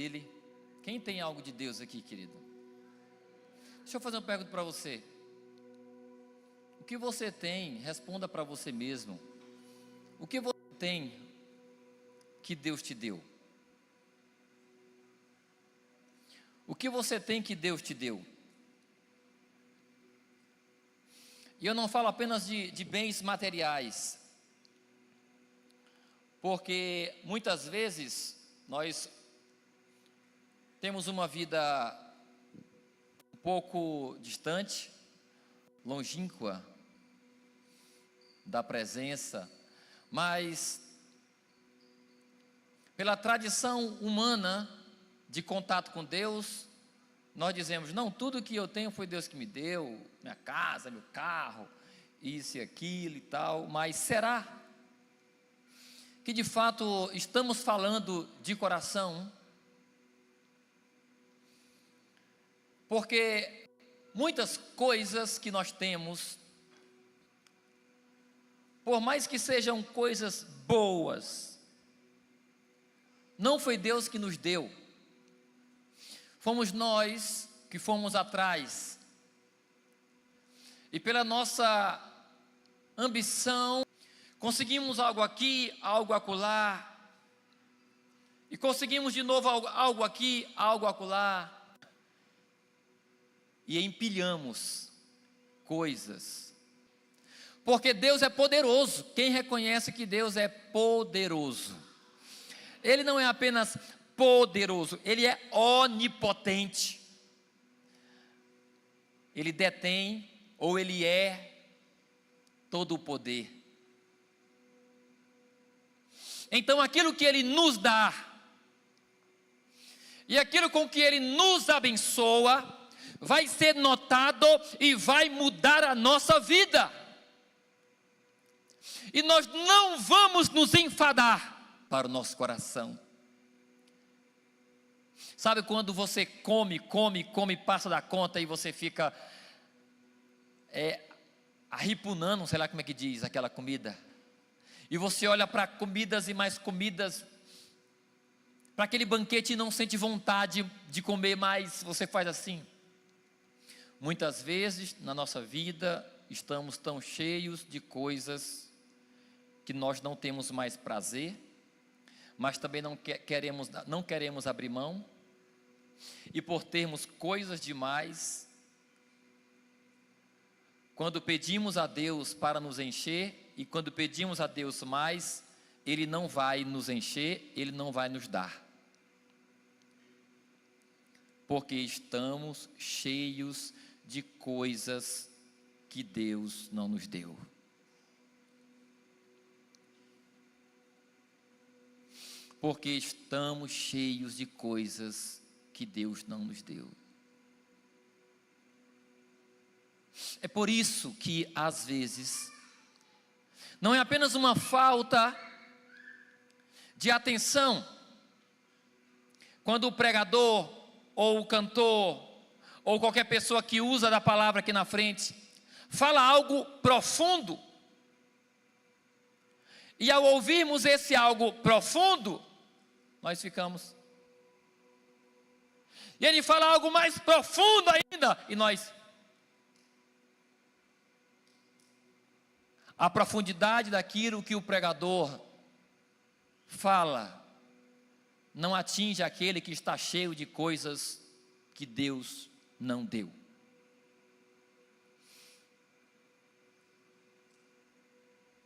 Ele. Quem tem algo de Deus aqui, querido? Deixa eu fazer uma pergunta para você. O que você tem? Responda para você mesmo. O que você tem que Deus te deu? O que você tem que Deus te deu? E eu não falo apenas de bens materiais, porque muitas vezes nós temos uma vida um pouco distante, longínqua da presença, mas pela tradição humana de contato com Deus, nós dizemos: não, tudo que eu tenho foi Deus que me deu, minha casa, meu carro, isso e aquilo e tal. Mas será que de fato estamos falando de coração? Porque muitas coisas que nós temos, por mais que sejam coisas boas, não foi Deus que nos deu. Fomos nós que fomos atrás. E pela nossa ambição, conseguimos algo aqui, algo acolá. E conseguimos de novo algo aqui, algo acolá. E empilhamos coisas. Porque Deus é poderoso. Quem reconhece que Deus é poderoso? Ele não é apenas poderoso, Ele é onipotente. Ele detém, ou Ele é todo o poder. Então aquilo que Ele nos dá, e aquilo com que Ele nos abençoa, vai ser notado e vai mudar a nossa vida. E nós não vamos nos enfadar para o nosso coração. Sabe quando você come, passa da conta e você fica arripunando, sei lá como é que diz aquela comida. E você olha para comidas e mais comidas, para aquele banquete e não sente vontade de comer mais, você faz assim. Muitas vezes na nossa vida estamos tão cheios de coisas que nós não temos mais prazer, mas também não queremos abrir mão, e por termos coisas demais, quando pedimos a Deus para nos encher, e quando pedimos a Deus mais, Ele não vai nos encher, Ele não vai nos dar, porque estamos cheios de coisas que Deus não nos deu. Porque estamos cheios de coisas que Deus não nos deu. É por isso que às vezes não é apenas uma falta de atenção quando o pregador ou o cantor ou qualquer pessoa que usa da palavra aqui na frente fala algo profundo, e ao ouvirmos esse algo profundo, nós ficamos. E ele fala algo mais profundo ainda, e nós. A profundidade daquilo que o pregador fala não atinge aquele que está cheio de coisas que Deus não deu.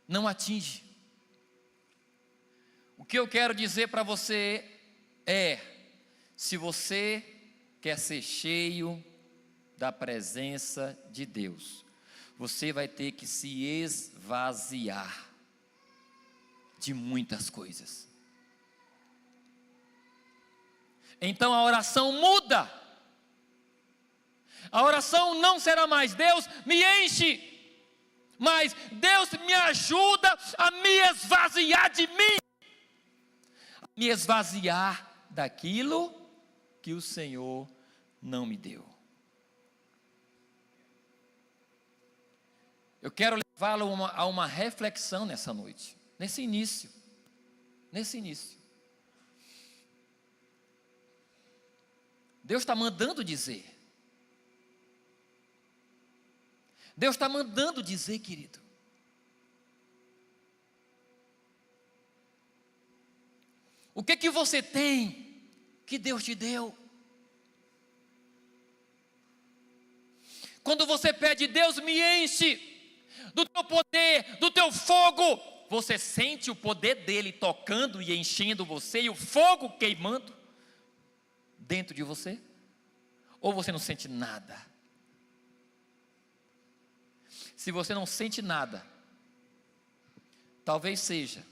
Não atinge. O que eu quero dizer para você é: se você quer ser cheio da presença de Deus, você vai ter que se esvaziar de muitas coisas. Então a oração muda. A oração não será mais: Deus me enche, mas Deus me ajuda a me esvaziar de mim, a me esvaziar daquilo que o Senhor não me deu. Eu quero levá-lo a uma reflexão nessa noite, nesse início. Deus está mandando dizer. Deus está mandando dizer, querido. O que você tem que Deus te deu? Quando você pede, Deus me enche do teu poder, do teu fogo, você sente o poder dele tocando e enchendo você e o fogo queimando dentro de você? Ou você não sente nada? Se você não sente nada, talvez seja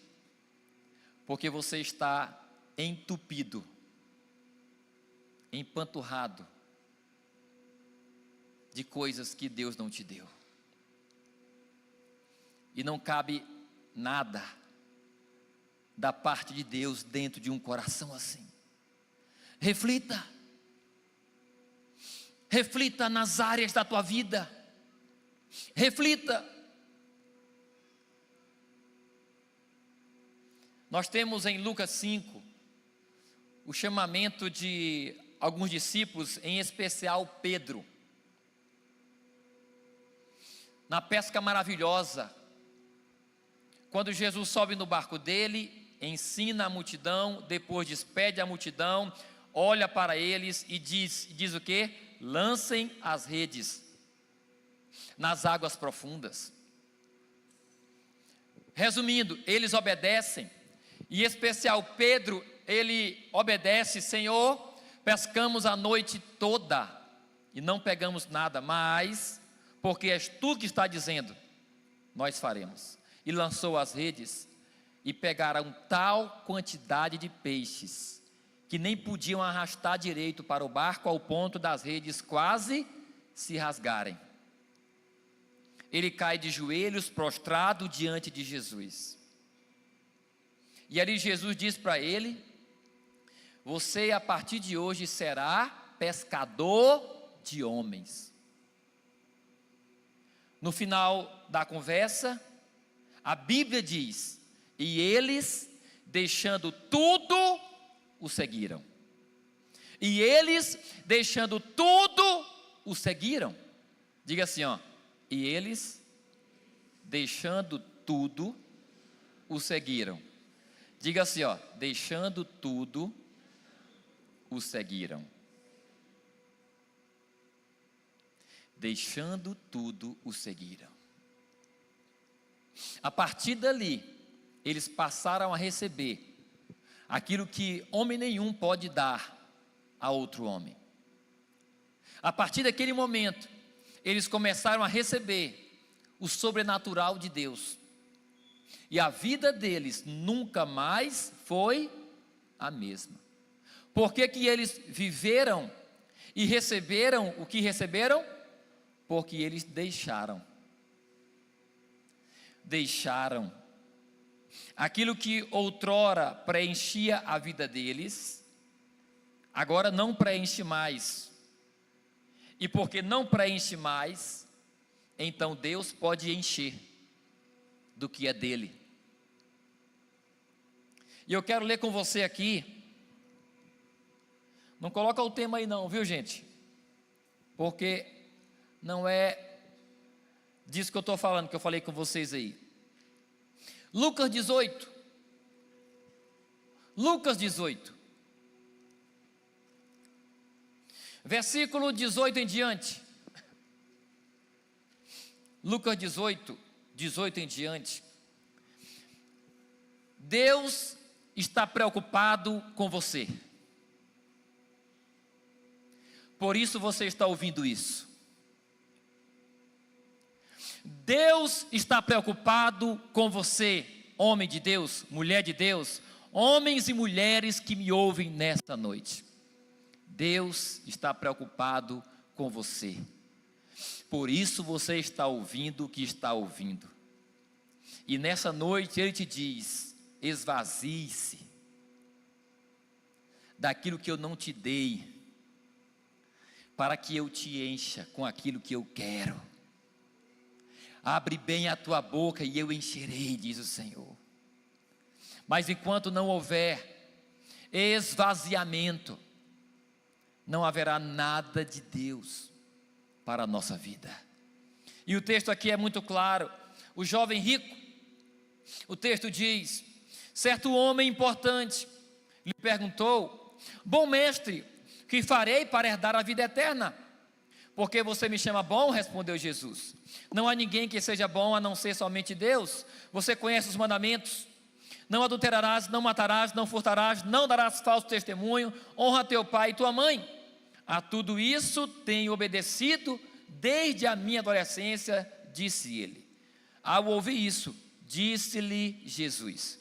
porque você está entupido, empanturrado de coisas que Deus não te deu. E não cabe nada da parte de Deus dentro de um coração assim. Reflita. Reflita nas áreas da tua vida. Reflita. Nós temos em Lucas 5 o chamamento de alguns discípulos, em especial Pedro. Na pesca maravilhosa, quando Jesus sobe no barco dele, ensina a multidão, depois despede a multidão, olha para eles e diz o quê? Lancem as redes nas águas profundas. Resumindo, eles obedecem, e em especial Pedro, ele obedece: Senhor, pescamos a noite toda e não pegamos nada, mas porque és tu que está dizendo, nós faremos. E lançou as redes e pegaram tal quantidade de peixes que nem podiam arrastar direito para o barco, ao ponto das redes quase se rasgarem. Ele cai de joelhos, prostrado diante de Jesus. E ali Jesus diz para ele: você a partir de hoje será pescador de homens. No final da conversa, a Bíblia diz: e eles, deixando tudo, o seguiram. E eles, deixando tudo, o seguiram. Diga assim, ó: e eles, deixando tudo, o seguiram. Diga assim, ó: deixando tudo, o seguiram. Deixando tudo, o seguiram. A partir dali, eles passaram a receber aquilo que homem nenhum pode dar a outro homem. A partir daquele momento, eles começaram a receber o sobrenatural de Deus. E a vida deles nunca mais foi a mesma. Por que que eles viveram e receberam o que receberam? Porque eles deixaram. Deixaram. Aquilo que outrora preenchia a vida deles, agora não preenche mais. E porque não preenche mais, então Deus pode encher do que é dele. E eu quero ler com você aqui. Não coloca o tema aí não, viu gente? Porque não é disso que eu estou falando, que eu falei com vocês aí. Lucas 18. Lucas 18. Versículo 18 em diante. Lucas 18, 18 em diante. Deus está preocupado com você. Por isso você está ouvindo isso. Deus está preocupado com você, homem de Deus, mulher de Deus, homens e mulheres que me ouvem nesta noite. Deus está preocupado com você. Por isso você está ouvindo o que está ouvindo. E nessa noite Ele te diz: esvazie-se daquilo que eu não te dei, para que eu te encha com aquilo que eu quero. Abre bem a tua boca e eu encherei, diz o Senhor. Mas enquanto não houver esvaziamento, não haverá nada de Deus para a nossa vida. E o texto aqui é muito claro. O jovem rico, o texto diz: certo homem importante lhe perguntou: bom mestre, que farei para herdar a vida eterna? Porque você me chama bom? Respondeu Jesus. Não há ninguém que seja bom a não ser somente Deus. Você conhece os mandamentos: não adulterarás, não matarás, não furtarás, não darás falso testemunho, honra teu pai e tua mãe. A tudo isso tenho obedecido desde a minha adolescência, disse ele. Ao ouvir isso, disse-lhe Jesus: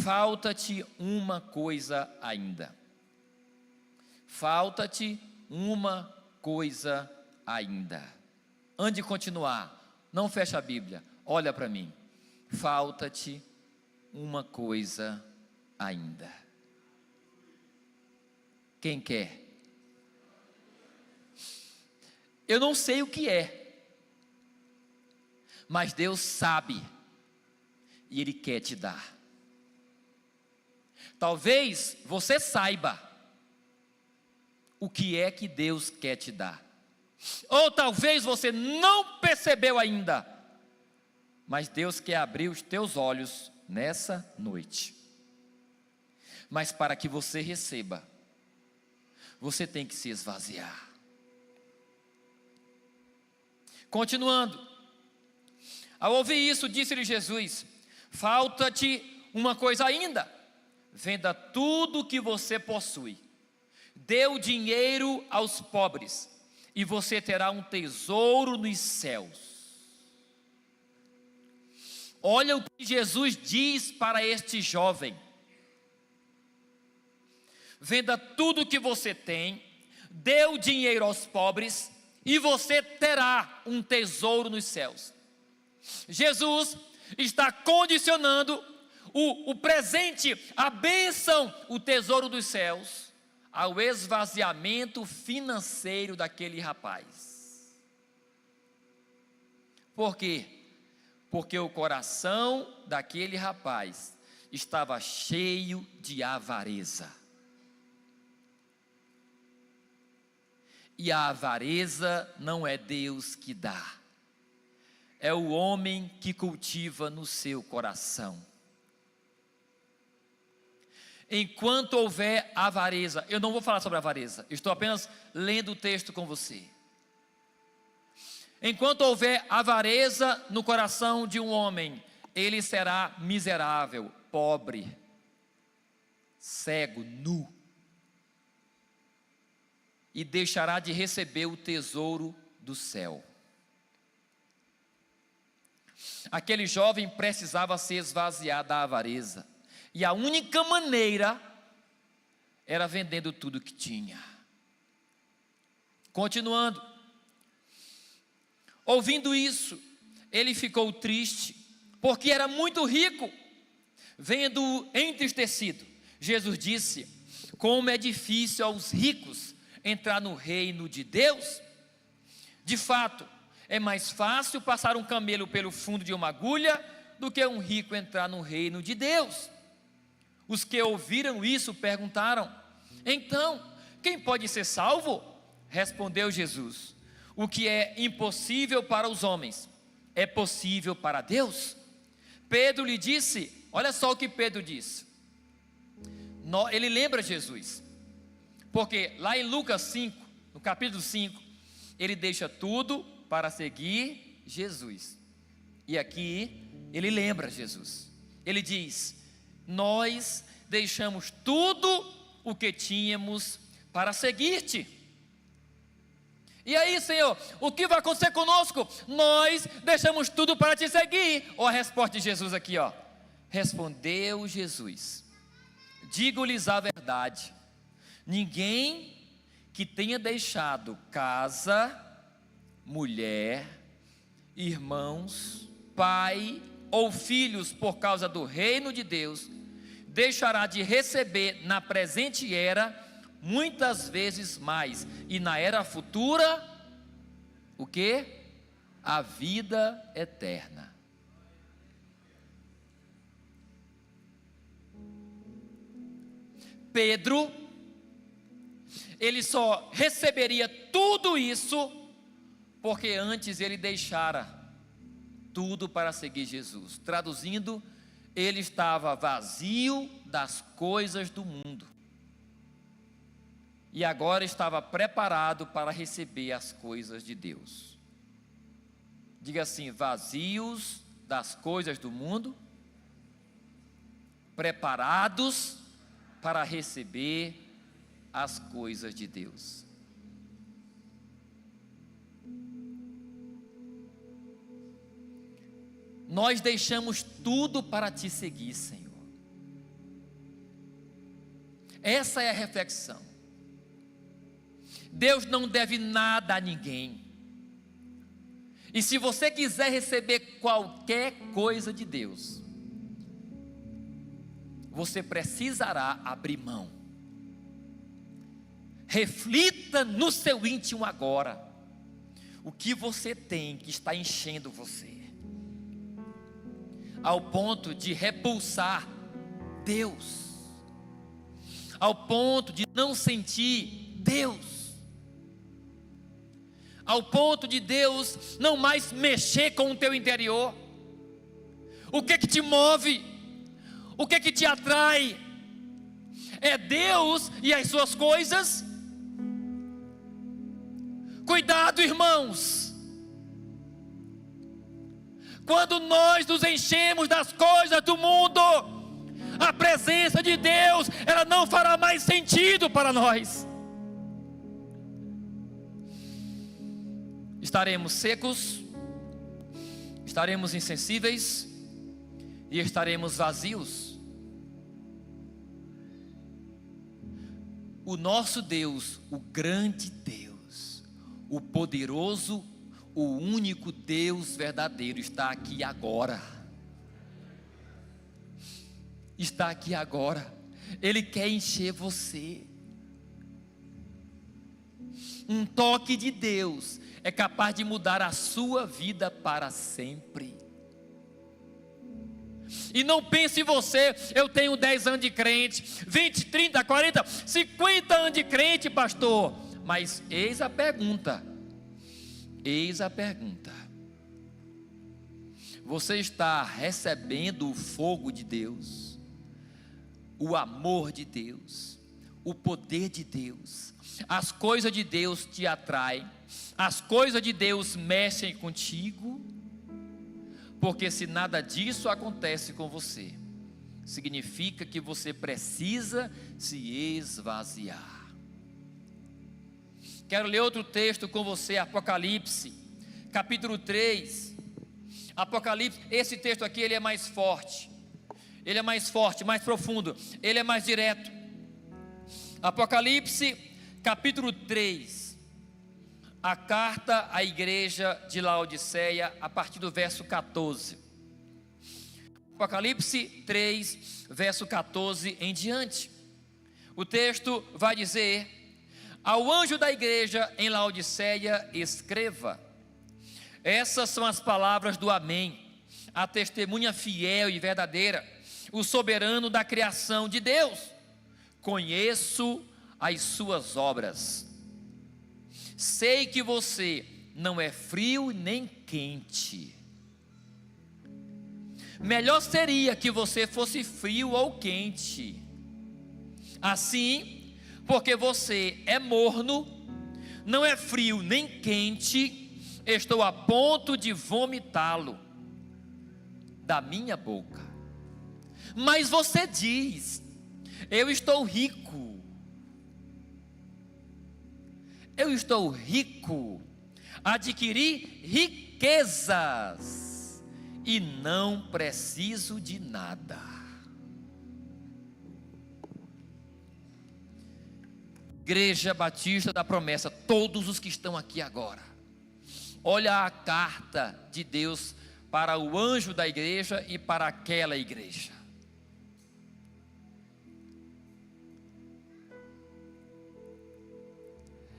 falta-te uma coisa ainda. Falta-te uma coisa ainda. Antes de continuar, não fecha a Bíblia, olha para mim. Falta-te uma coisa ainda. Quem quer? Eu não sei o que é, mas Deus sabe e Ele quer te dar. Talvez você saiba o que é que Deus quer te dar, ou talvez você não percebeu ainda, mas Deus quer abrir os teus olhos nessa noite. Mas para que você receba, você tem que se esvaziar. Continuando, ao ouvir isso, disse-lhe Jesus: falta-te uma coisa ainda. Venda tudo o que você possui, dê o dinheiro aos pobres, e você terá um tesouro nos céus. Olha o que Jesus diz para este jovem: venda tudo o que você tem, dê o dinheiro aos pobres, e você terá um tesouro nos céus. Jesus está condicionando o presente, a bênção, o tesouro dos céus, ao esvaziamento financeiro daquele rapaz. Por quê? Porque o coração daquele rapaz estava cheio de avareza. E a avareza não é Deus que dá, é o homem que cultiva no seu coração. Enquanto houver avareza, eu não vou falar sobre avareza, estou apenas lendo o texto com você. Enquanto houver avareza no coração de um homem, ele será miserável, pobre, cego, nu, e deixará de receber o tesouro do céu. Aquele jovem precisava se esvaziar da avareza, e a única maneira era vendendo tudo que tinha. Continuando, ouvindo isso, ele ficou triste, porque era muito rico. Vendo-o entristecido, Jesus disse: como é difícil aos ricos entrar no reino de Deus. De fato, é mais fácil passar um camelo pelo fundo de uma agulha do que um rico entrar no reino de Deus. Os que ouviram isso perguntaram: então, quem pode ser salvo? Respondeu Jesus: o que é impossível para os homens é possível para Deus. Pedro lhe disse, olha só o que Pedro disse. Ele lembra Jesus, porque lá em Lucas 5, no capítulo 5, ele deixa tudo para seguir Jesus. E aqui ele lembra Jesus. Ele diz: nós deixamos tudo o que tínhamos para seguir-te. E aí, Senhor, o que vai acontecer conosco? Nós deixamos tudo para te seguir. Olha a resposta de Jesus aqui, ó. Respondeu Jesus: digo-lhes a verdade, ninguém que tenha deixado casa, mulher, irmãos, pai ou filhos por causa do reino de Deus, deixará de receber na presente era muitas vezes mais, e na era futura, o que? A vida eterna. Pedro, ele só receberia tudo isso porque antes ele deixara tudo para seguir Jesus. Traduzindo, ele estava vazio das coisas do mundo e agora estava preparado para receber as coisas de Deus. Diga assim: vazios das coisas do mundo, preparados para receber as coisas de Deus. Nós deixamos tudo para te seguir, Senhor. Essa é a reflexão. Deus não deve nada a ninguém. E se você quiser receber qualquer coisa de Deus, você precisará abrir mão. Reflita no seu íntimo agora, o que você tem que está enchendo você, ao ponto de repulsar Deus, ao ponto de não sentir Deus, ao ponto de Deus não mais mexer com o teu interior. O que te move? O que te atrai? É Deus e as suas coisas? Cuidado, irmãos. Quando nós nos enchemos das coisas do mundo, a presença de Deus, ela não fará mais sentido para nós. Estaremos secos, estaremos insensíveis e estaremos vazios. O nosso Deus, o grande Deus, o poderoso, o único Deus verdadeiro, está aqui agora. Está aqui agora. Ele quer encher você. Um toque de Deus é capaz de mudar a sua vida para sempre. E não pense em você: eu tenho 10 anos de crente, 20, 30, 40, 50 anos de crente, pastor. Mas eis a pergunta. Você está recebendo o fogo de Deus, o amor de Deus, o poder de Deus? As coisas de Deus te atraem, as coisas de Deus mexem contigo? Porque se nada disso acontece com você, significa que você precisa se esvaziar. Quero ler outro texto com você, Apocalipse, capítulo 3. Apocalipse, esse texto aqui, ele é mais forte. Ele é mais forte, mais profundo, ele é mais direto. Apocalipse, capítulo 3. A carta à igreja de Laodiceia, a partir do verso 14. Apocalipse 3, verso 14 em diante. O texto vai dizer: ao anjo da igreja em Laodiceia escreva: essas são as palavras do Amém, a testemunha fiel e verdadeira, o soberano da criação de Deus. Conheço as suas obras. Sei que você não é frio nem quente. Melhor seria que você fosse frio ou quente. Assim, porque você é morno, não é frio nem quente, estou a ponto de vomitá-lo da minha boca. Mas você diz: eu estou rico. Eu estou rico, adquiri riquezas e não preciso de nada. Igreja Batista da Promessa, todos os que estão aqui agora, olha a carta de Deus para o anjo da igreja e para aquela igreja.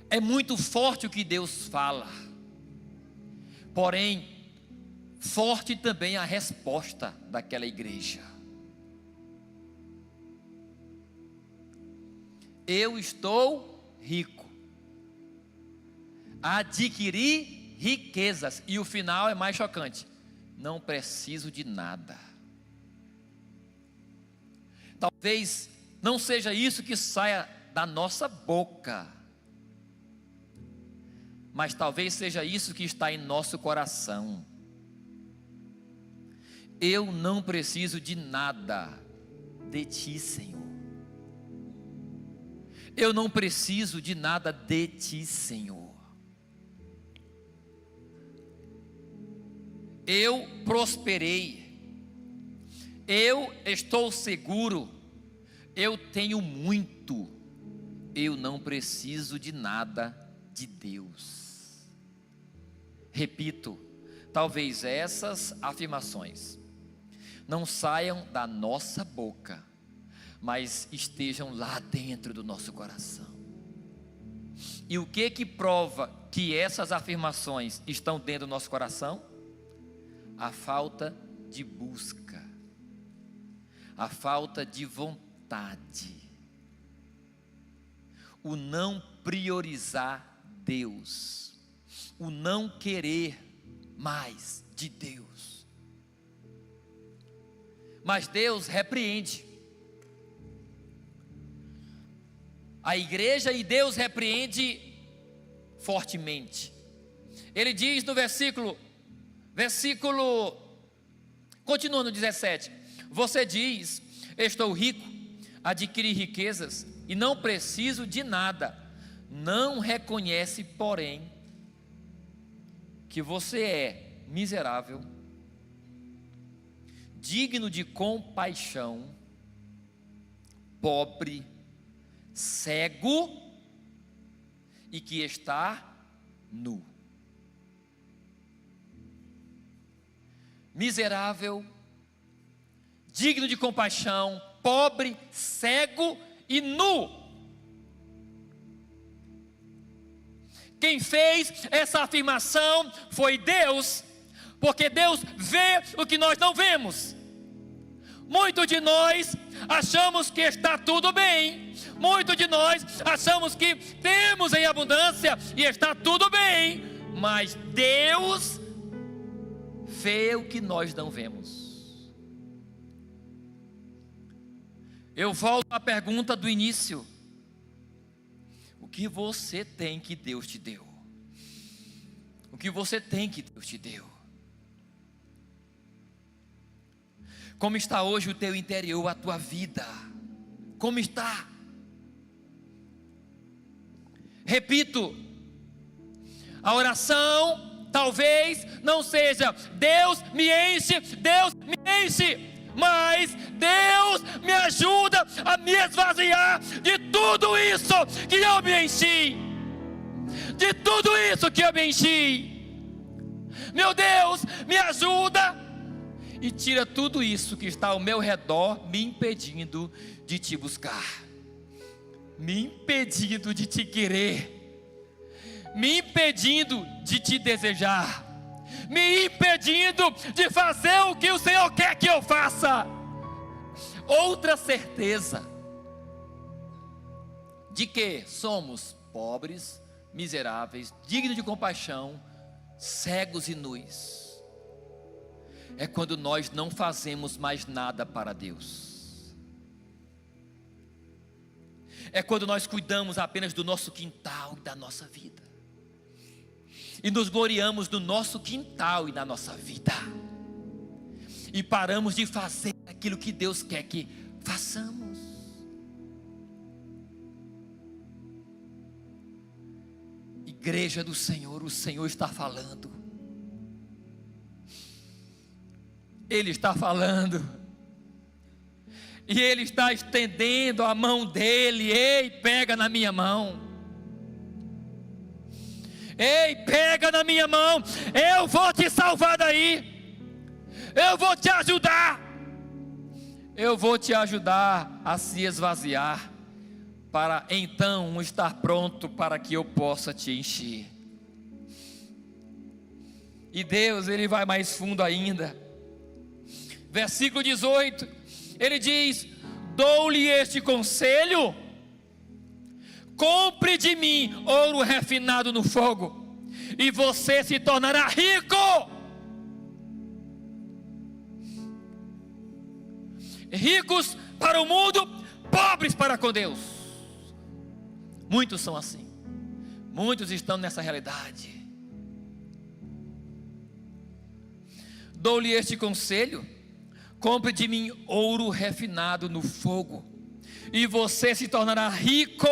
É muito forte o que Deus fala, porém, forte também a resposta daquela igreja. Eu estou rico. Adquiri riquezas. E o final é mais chocante: não preciso de nada. Talvez não seja isso que saia da nossa boca, mas talvez seja isso que está em nosso coração. Eu não preciso de nada de ti, Senhor. Eu não preciso de nada de ti, Senhor. Eu prosperei. Eu estou seguro. Eu tenho muito. Eu não preciso de nada de Deus. Repito, talvez essas afirmações não saiam da nossa boca, mas estejam lá dentro do nosso coração. E o que prova que essas afirmações estão dentro do nosso coração? A falta de busca, a falta de vontade, o não priorizar Deus, o não querer mais de Deus. Mas Deus repreende a igreja, e Deus repreende fortemente. Ele diz no versículo, continua no 17: você diz, estou rico, adquiri riquezas e não preciso de nada. Não reconhece, porém, que você é miserável, digno de compaixão, pobre, cego e que está nu. Miserável, digno de compaixão, pobre, cego e nu. Quem fez essa afirmação foi Deus, porque Deus vê o que nós não vemos. Muitos de nós achamos que está tudo bem. Muitos de nós achamos que temos em abundância e está tudo bem. Mas Deus vê o que nós não vemos. Eu volto à pergunta do início: o que você tem que Deus te deu? O que você tem que Deus te deu? Como está hoje o teu interior, a tua vida? Como está? Repito, a oração talvez não seja Deus me enche, mas Deus me ajuda a me esvaziar de tudo isso que eu me enchi. De tudo isso que eu me enchi. Meu Deus, me ajuda e tira tudo isso que está ao meu redor, me impedindo de te buscar, me impedindo de te querer, me impedindo de te desejar, me impedindo de fazer o que o Senhor quer que eu faça. Outra certeza de que somos pobres, miseráveis, dignos de compaixão, cegos e nus, é quando nós não fazemos mais nada para Deus. É quando nós cuidamos apenas do nosso quintal e da nossa vida, e nos gloriamos no nosso quintal e na nossa vida, e paramos de fazer aquilo que Deus quer que façamos. Igreja do Senhor, o Senhor está falando. Ele está falando, e Ele está estendendo a mão dEle. Ei, pega na minha mão. Ei, pega na minha mão. Eu vou te salvar daí. Eu vou te ajudar. Eu vou te ajudar a se esvaziar, para então estar pronto para que eu possa te encher. E Deus, Ele vai mais fundo ainda. Versículo 18, Ele diz: dou-lhe este conselho, compre de mim ouro refinado no fogo, e você se tornará rico. Ricos para o mundo, pobres para com Deus. Muitos são assim. Muitos estão nessa realidade. Dou-lhe este conselho: compre de mim ouro refinado no fogo, e você se tornará rico.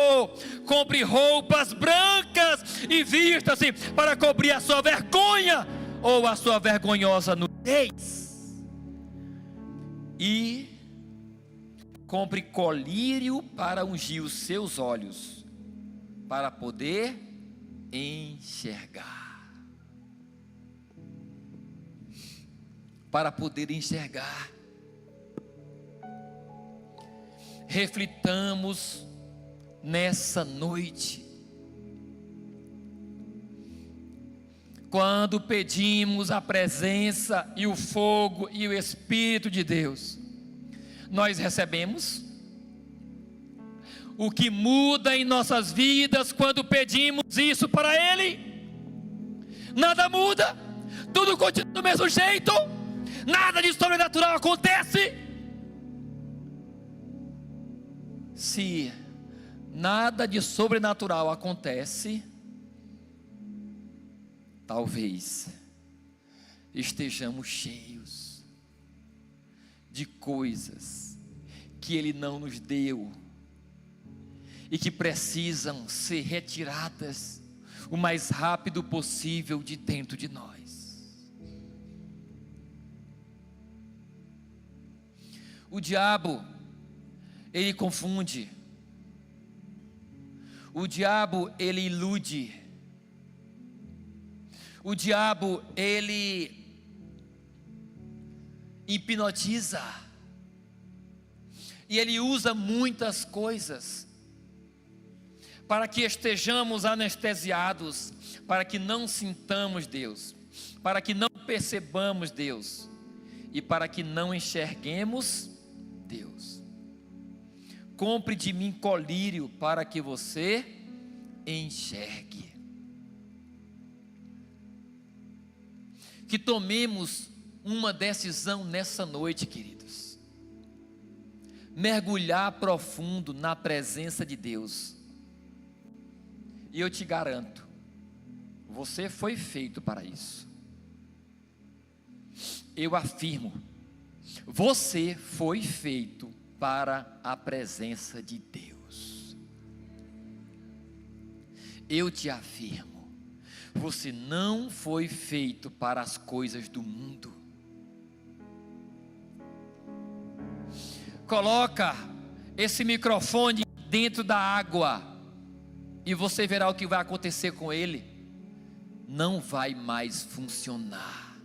Compre roupas brancas e vista-se para cobrir a sua vergonha, ou a sua vergonhosa nudez. E compre colírio para ungir os seus olhos, para poder enxergar. Para poder enxergar. Reflitamos nessa noite. Quando pedimos a presença e o fogo e o Espírito de Deus, nós recebemos. O que muda em nossas vidas quando pedimos isso para Ele? Nada muda, tudo continua do mesmo jeito, nada de sobrenatural acontece. Se nada de sobrenatural acontece, talvez estejamos cheios de coisas que Ele não nos deu e que precisam ser retiradas o mais rápido possível de dentro de nós. O diabo, ele confunde. O diabo, ele ilude. O diabo, ele hipnotiza. E ele usa muitas coisas para que estejamos anestesiados, para que não sintamos Deus, para que não percebamos Deus e para que não enxerguemos Deus. Compre de mim colírio para que você enxergue. Que tomemos uma decisão nessa noite, queridos. Mergulhar profundo na presença de Deus. E eu te garanto, você foi feito para isso. Eu afirmo, você foi feito para a presença de Deus. Eu te afirmo, você não foi feito para as coisas do mundo. Coloca esse microfone dentro da água e você verá o que vai acontecer com ele. Não vai mais funcionar.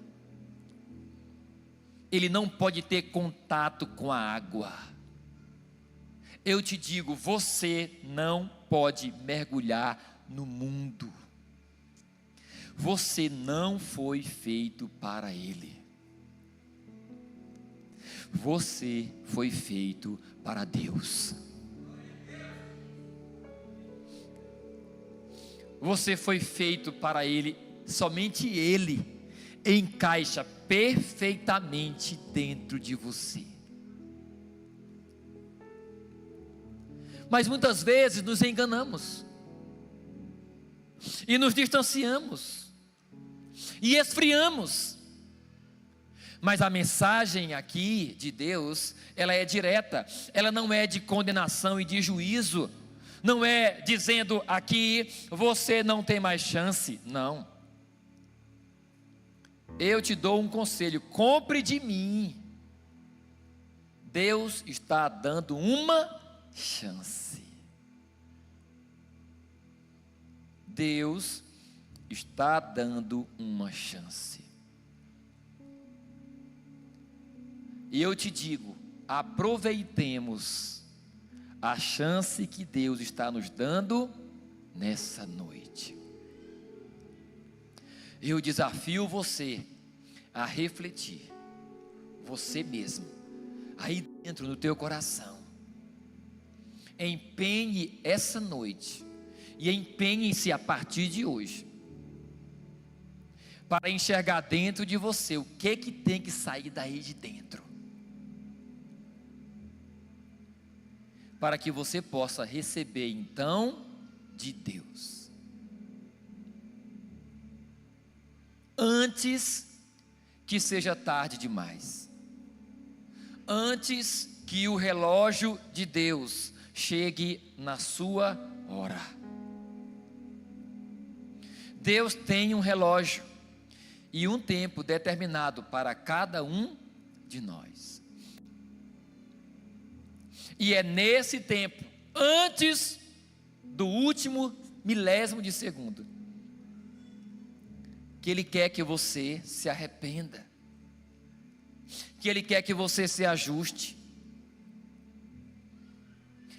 Ele não pode ter contato com a água. Eu te digo, você não pode mergulhar no mundo. Você não foi feito para ele. Você foi feito para Deus. Você foi feito para Ele. Somente Ele encaixa perfeitamente dentro de você. Mas muitas vezes nos enganamos e nos distanciamos e esfriamos. Mas a mensagem aqui de Deus, ela é direta, ela não é de condenação e de juízo. Não é dizendo aqui, você não tem mais chance, não. Eu te dou um conselho, compre de mim. Deus está dando uma chance. Deus está dando uma chance. E eu te digo, aproveitemos a chance que Deus está nos dando nessa noite. Eu desafio você a refletir, você mesmo, aí dentro do teu coração. Empenhe essa noite E empenhe-se a partir de hoje para enxergar dentro de você o que tem que sair daí de dentro, para que você possa receber então de Deus, antes que seja tarde demais, antes que o relógio de Deus chegue na sua hora. Deus tem um relógio e um tempo determinado para cada um de nós. E é nesse tempo, antes do último milésimo de segundo, que Ele quer que você se arrependa, que Ele quer que você se ajuste.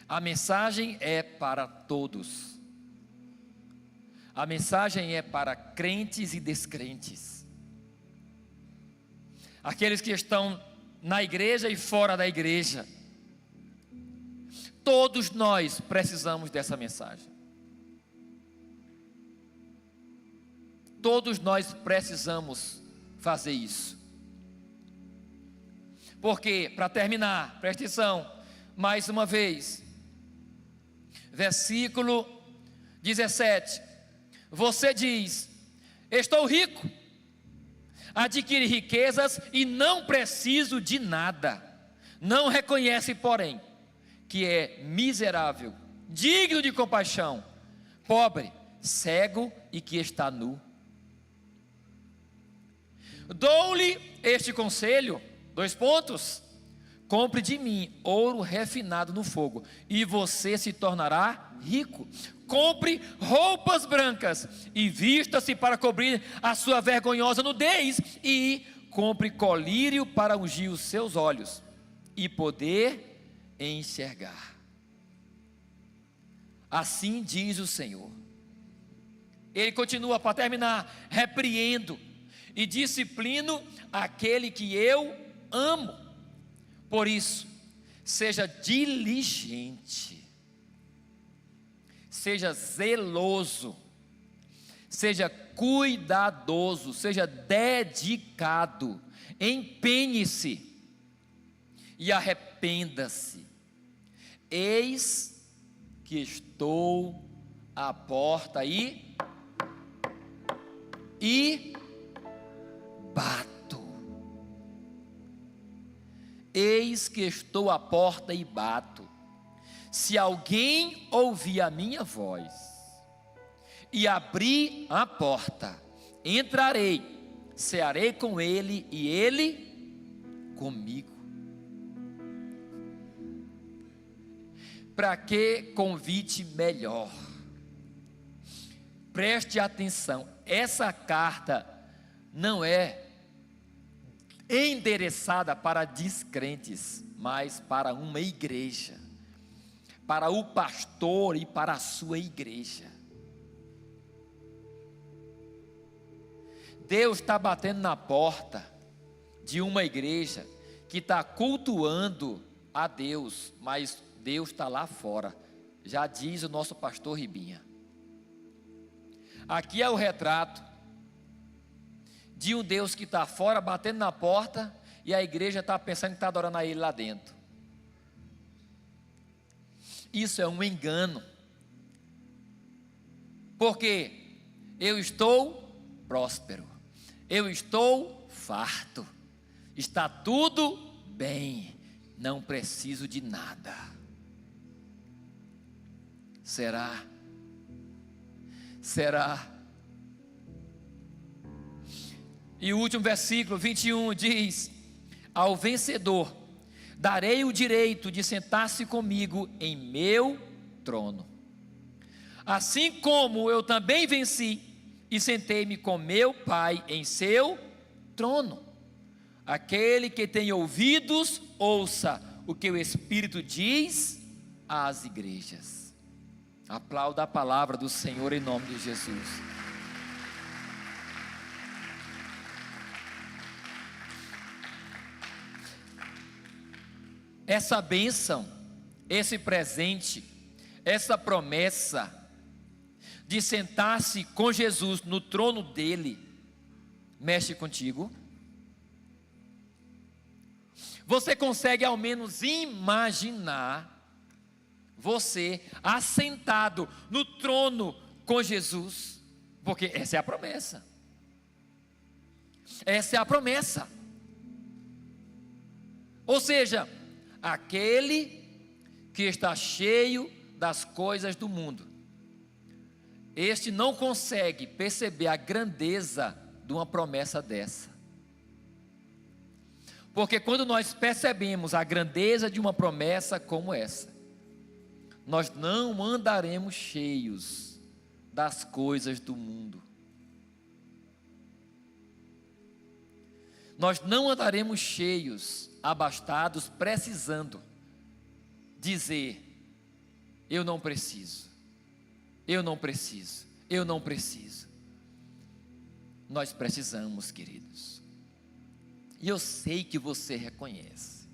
A mensagem é para todos. A mensagem é para crentes e descrentes, aqueles que estão na igreja e fora da igreja. Todos nós precisamos dessa mensagem. Todos nós precisamos fazer isso. Porque, para terminar, presta atenção, mais uma vez, versículo 17, você diz: estou rico, adquiri riquezas e não preciso de nada. Não reconhece, porém, que é miserável, digno de compaixão, pobre, cego e que está nu. Dou-lhe este conselho, 2 pontos: compre de mim ouro refinado no fogo, e você se tornará rico. Compre roupas brancas e vista-se para cobrir a sua vergonhosa nudez, e compre colírio para ungir os seus olhos e poder enxergar. Assim diz o Senhor. Ele continua, para terminar: repreendo e disciplino aquele que eu amo. Por isso, seja diligente, seja zeloso, seja cuidadoso, seja dedicado, empenhe-se e arrependa-se. Eis que estou à porta e bato. Eis que estou à porta e bato. Se alguém ouvir a minha voz e abrir a porta, entrarei, cearei com ele e ele comigo. Para que convite melhor? Preste atenção, essa carta não é endereçada para descrentes, mas para uma igreja, para o pastor e para a sua igreja. Deus está batendo na porta de uma igreja que está cultuando a Deus, mas Deus está lá fora, já diz o nosso pastor Ribinha. Aqui é o retrato de um Deus que está fora, batendo na porta, e a igreja está pensando que está adorando a Ele lá dentro. Isso é um engano, porque eu estou próspero, eu estou farto, está tudo bem, não preciso de nada. Será? E o último versículo 21 diz: ao vencedor darei o direito de sentar-se comigo em meu trono, assim como eu também venci e sentei-me com meu Pai em seu trono. Aquele que tem ouvidos, ouça o que o Espírito diz às igrejas. Aplauda a palavra do Senhor em nome de Jesus. Essa bênção, esse presente, essa promessa de sentar-se com Jesus no trono dele, mexe contigo? Você consegue ao menos imaginar você assentado no trono com Jesus? Porque essa é a promessa. Essa é a promessa. Ou seja, aquele que está cheio das coisas do mundo, este não consegue perceber a grandeza de uma promessa dessa. Porque quando nós percebemos a grandeza de uma promessa como essa, nós não andaremos cheios das coisas do mundo. Nós não andaremos cheios, abastados, precisando dizer: eu não preciso, eu não preciso, eu não preciso. Nós precisamos, queridos. E eu sei que você reconhece.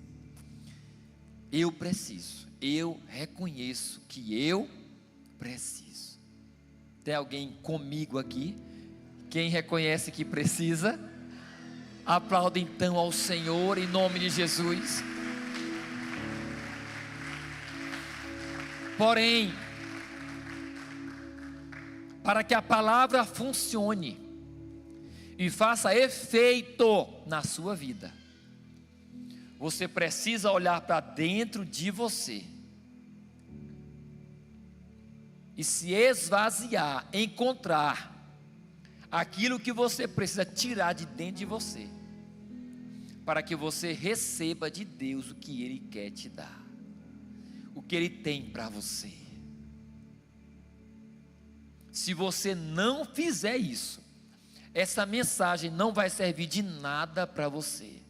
Eu preciso, eu reconheço que eu preciso. Tem alguém comigo aqui? Quem reconhece que precisa? Aplauda então ao Senhor em nome de Jesus. Porém, para que a palavra funcione e faça efeito na sua vida, você precisa olhar para dentro de você e se esvaziar, encontrar aquilo que você precisa tirar de dentro de você, para que você receba de Deus o que Ele quer te dar, o que Ele tem para você. Se você não fizer isso, essa mensagem não vai servir de nada para você.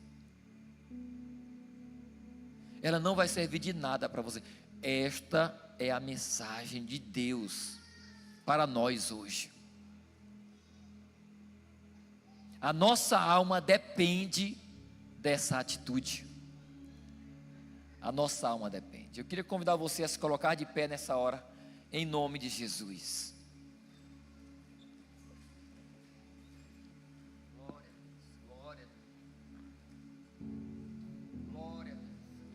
Ela não vai servir de nada para você. Esta é a mensagem de Deus para nós hoje. A nossa alma depende dessa atitude. A nossa alma depende. Eu queria convidar você a se colocar de pé nessa hora, em nome de Jesus. Glória, glória,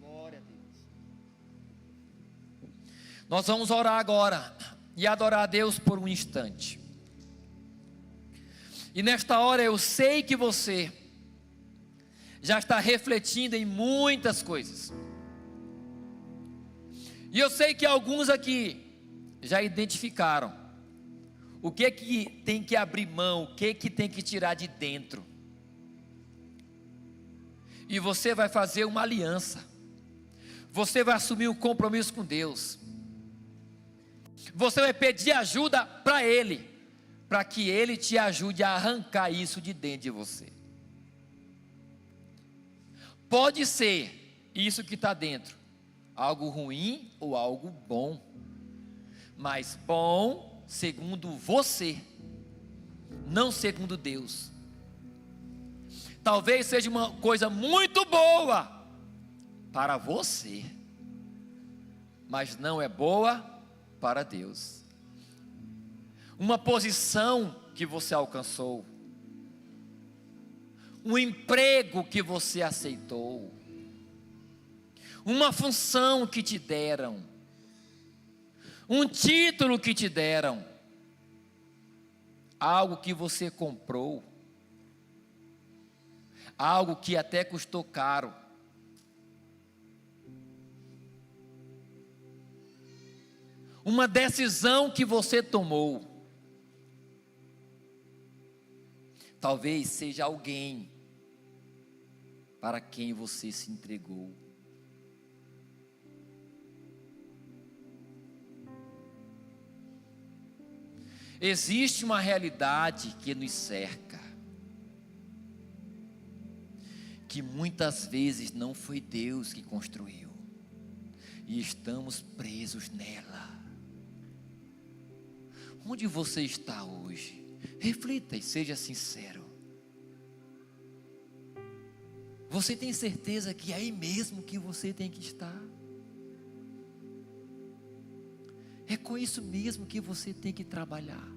glória a Deus. Nós vamos orar agora e adorar a Deus por um instante. E nesta hora eu sei que você já está refletindo em muitas coisas. E eu sei que alguns aqui já identificaram o que tem que abrir mão, o que tem que tirar de dentro. E você vai fazer uma aliança. Você vai assumir um compromisso com Deus. Você vai pedir ajuda para Ele, para que Ele te ajude a arrancar isso de dentro de você. Pode ser isso que está dentro algo ruim ou algo bom, mas bom segundo você, não segundo Deus. Talvez seja uma coisa muito boa para você, mas não é boa para Deus. Uma posição que você alcançou, um emprego que você aceitou, uma função que te deram, um título que te deram, algo que você comprou, algo que até custou caro. Uma decisão que você tomou. Talvez seja alguém para quem você se entregou. Existe uma realidade que nos cerca, que muitas vezes não foi Deus que construiu, e estamos presos nela. Onde você está hoje? Reflita e seja sincero. Você tem certeza que é aí mesmo que você tem que estar? É com isso mesmo que você tem que trabalhar.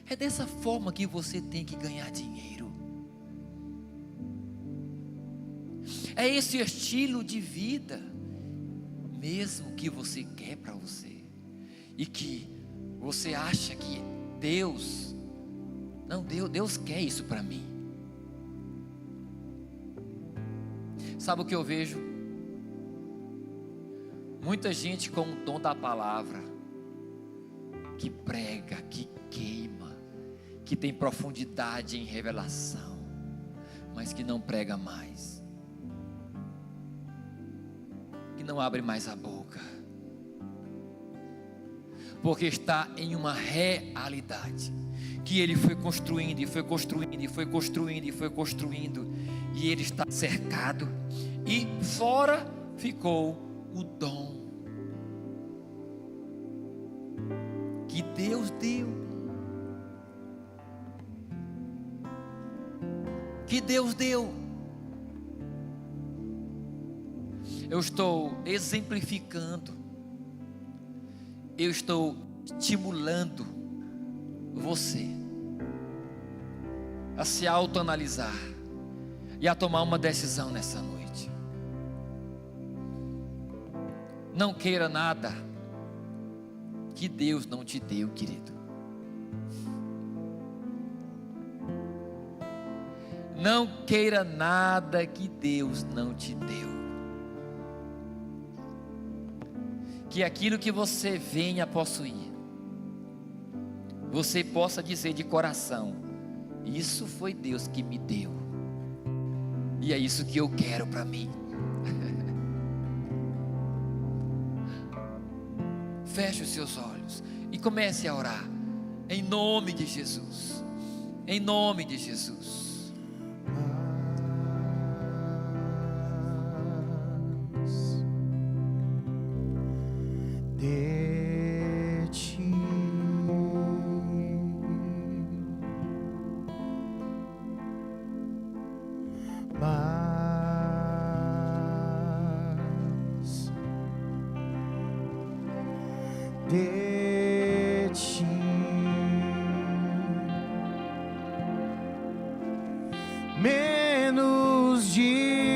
É dessa forma que você tem que ganhar dinheiro. É esse estilo de vida mesmo que você quer para você. E que você acha que Deus quer isso para mim. Sabe o que eu vejo? Muita gente com o dom da palavra, que prega, que queima, que tem profundidade em revelação, mas que não prega mais, que não abre mais a boca, porque está em uma realidade que ele foi construindo, e foi construindo, e foi construindo, e foi construindo, e ele está cercado, e fora ficou o dom que Deus deu, Eu estou exemplificando, eu estou estimulando você a se autoanalisar e a tomar uma decisão nessa noite. Não queira nada que Deus não te deu, querido. Não queira nada que Deus não te deu. Que aquilo que você venha possuir, você possa dizer de coração: isso foi Deus que me deu, e é isso que eu quero para mim. Feche os seus olhos e comece a orar, em nome de Jesus, em nome de Jesus. De ti, menos de